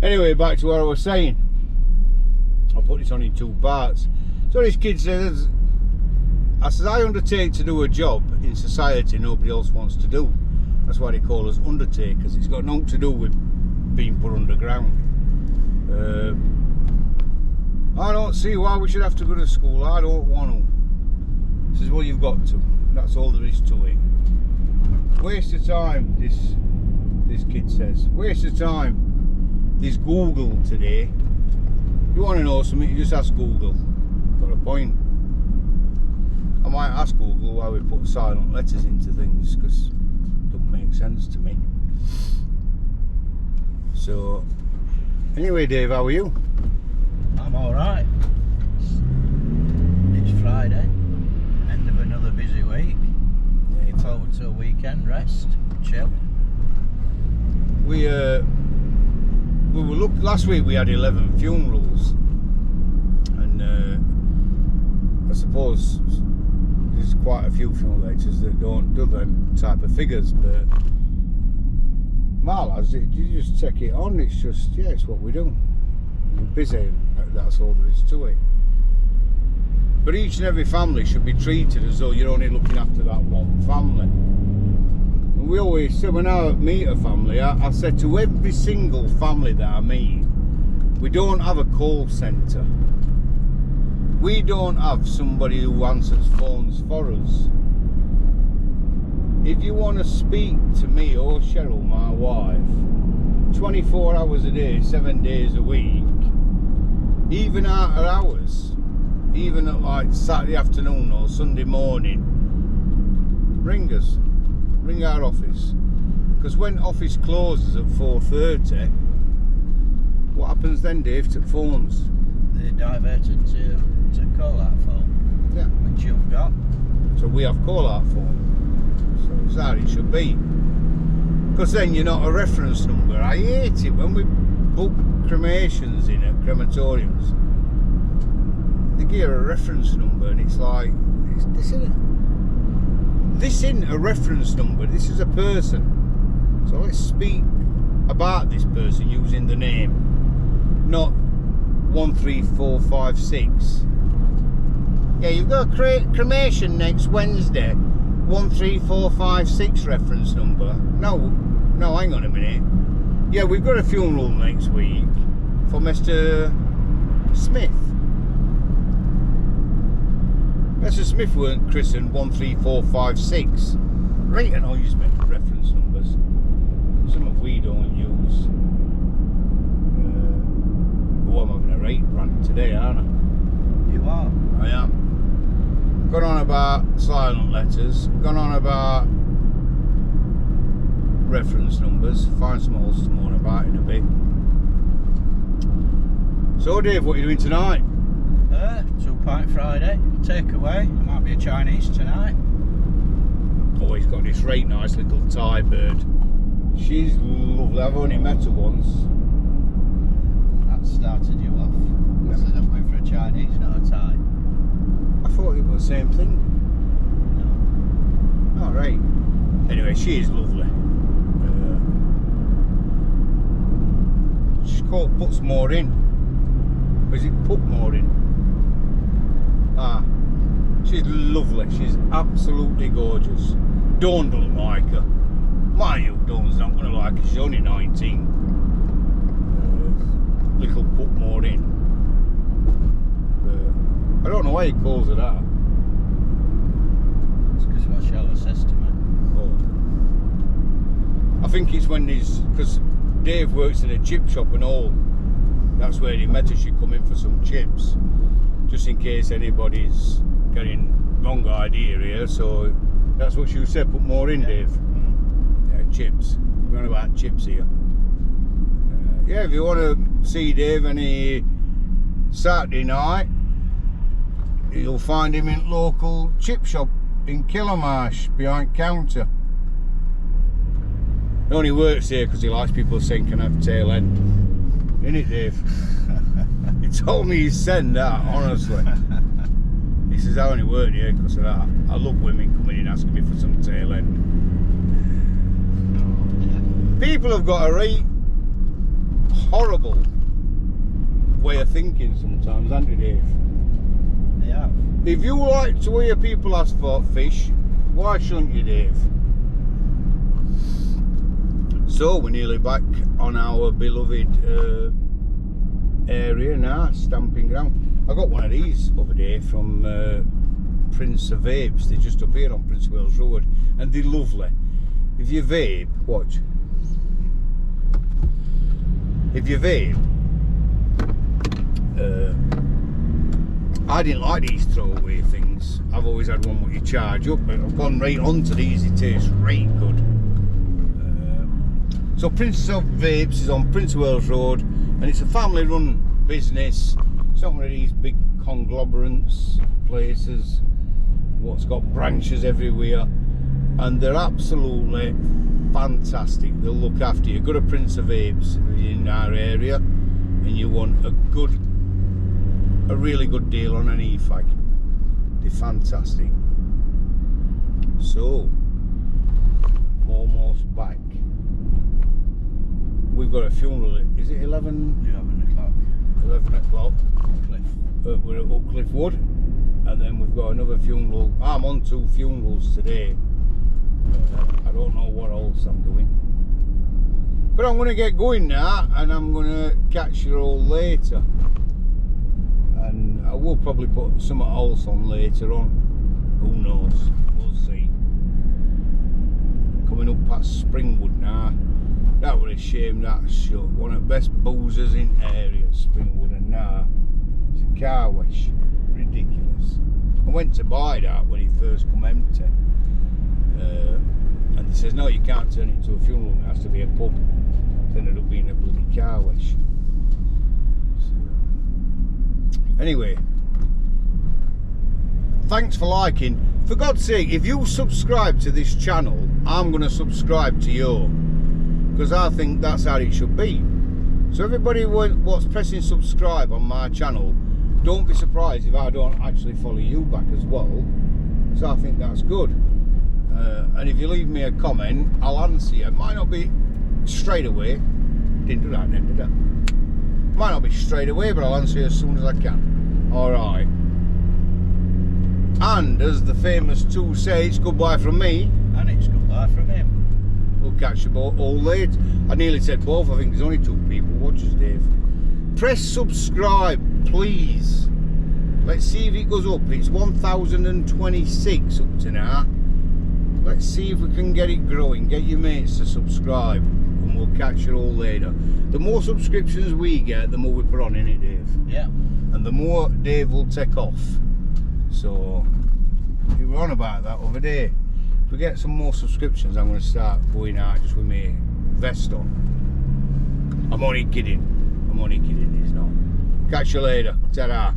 Anyway, back to what I was saying. I'll put this on in two parts. So this kid says, I undertake to do a job in society nobody else wants to do. That's why they call us undertakers. It's got nothing to do with being put underground. I don't see why we should have to go to school. I don't want to. He says, well, you've got to. That's all there is to it. Waste of time, this kid says. Waste of time. There's Google today. If you want to know something, you just ask Google. Got a point. I might ask Google why we put silent letters into things, because it doesn't make sense to me. So, anyway, Dave, how are you? I'm alright. It's Friday, end of another busy week. Looking forward to a weekend, rest, chill. We were last week we had 11 funerals, and I suppose there's quite a few funeral lectures that don't do them type of figures, but my lads, you just take it on. It's just, yeah, it's what we do. We're busy, and that's all there is to it. But each and every family should be treated as though you're only looking after that one family. And we always say, when I meet a family, I said to every single family that I meet, we don't have a call centre. We don't have somebody who answers phones for us. If you want to speak to me or Cheryl, my wife, 24 hours a day, 7 days a week, even after hours, even at like Saturday afternoon or Sunday morning, ring us, ring our office. Because when office closes at 4:30, what happens then, Dave, to phones? They're diverted to call out phone, Yeah. which you've got. So we have call out phone. So it's how it should be. Because then you're not a reference number. I hate it when we book cremations in at crematoriums. They give a reference number and it's like, this isn't a reference number, this is a person. So let's speak about this person using the name, not 13456. Yeah, you've got a cremation next Wednesday, 13456 reference number. No, hang on a minute. Yeah, we've got a funeral next week for Mr. Smith. Mr. Smith weren't christened 13456. Right annoys me, reference numbers. Something we don't use. Oh, I'm having a right rant today, aren't I? You are? I am. Gone on about silent letters, gone on about reference numbers, find some else to moan about in a bit. So Dave, what are you doing tonight? 2-pint Friday, takeaway. It might be a Chinese tonight. Oh, he's got this right nice little Thai bird. She's lovely, I've only met her once. That started you off. I said I'm going for a Chinese, not a Thai. I thought it was the same thing. No. Alright. Anyway, she is lovely. She's called Puts More In. Or is it Put More In? She's lovely. She's absolutely gorgeous. Dawn doesn't like her. My you, Dawn's not going to like her. She's only 19. Little Put More In. I don't know why he calls her that. It's because what Charlotte says to me. Oh. I think it's when he's, because Dave works in a chip shop and all. That's where he met her. She come in for some chips, just in case anybody's getting wrong idea here. So that's what she said. Put more in, Dave. Yeah, chips. We're on about chips here. Yeah, if you want to see Dave any Saturday night, you'll find him in local chip shop in Killamarsh behind counter. He only works here because he likes people saying, "Can I have tail end?" Innit, Dave? He told me he'd send that, honestly. He says, I only work here because of that. I love women coming in asking me for some tail end. People have got a right horrible way of thinking sometimes, aren't you, Dave? They have. If you like to hear people ask for fish, why shouldn't you, Dave? So we're nearly back on our beloved area now, stamping ground. I got one of these other day from Prince of Vapes. They just up here on Prince of Wales Road, and they're lovely. If you vape, watch. If you vape, I didn't like these throwaway things. I've always had one where you charge up, but I've gone right onto these. It tastes right good. So Prince of Vapes is on Prince of Wales Road, and it's a family-run business. It's not one of these big conglomerates places what's got branches everywhere, and they're absolutely fantastic. They'll look after you. Go to Prince of Vapes in our area, and you want a really good deal on an e-fag. They're fantastic. So, almost back. We've got a funeral. Is it 11? 11 o'clock. 11 o'clock. Cliff. We're at Upcliff Wood, and then we've got another funeral. I'm on 2 funerals today. I don't know what else I'm doing, but I'm going to get going now, and I'm going to catch you all later. And I will probably put something else on later on. Who knows? We'll see. Coming up past Springwood now. That was a shame that's shut. One of the best boozers in area, Springwood, and now it's a car wash. Ridiculous. I went to buy that when it first come empty. And they says, no, you can't turn it into a funeral, it has to be a pub. It ended up being a bloody car wash. So, anyway, thanks for liking. For God's sake, if you subscribe to this channel, I'm going to subscribe to you, because I think that's how it should be. So everybody what's pressing subscribe on my channel, don't be surprised if I don't actually follow you back as well. So I think that's good. And if you leave me a comment, I'll answer you. It might not be straight away. Didn't do that, didn't do that. Might not be straight away, but I'll answer you as soon as I can. Alright. And as the famous two say, it's goodbye from me. And it's goodbye from him. We'll catch you all late. I nearly said both. I think there's only 2 people watch us, Dave. Press subscribe, please. Let's see if it goes up. It's 1,026 up to now. Let's see if we can get it growing. Get your mates to subscribe, and we'll catch you all later. The more subscriptions we get, the more we put on in it, Dave. Yeah. And the more Dave will take off. So we were on about that other day. If we get some more subscriptions, I'm going to start going out just with my vest on. I'm only kidding. It's not. Catch you later. Ta-da.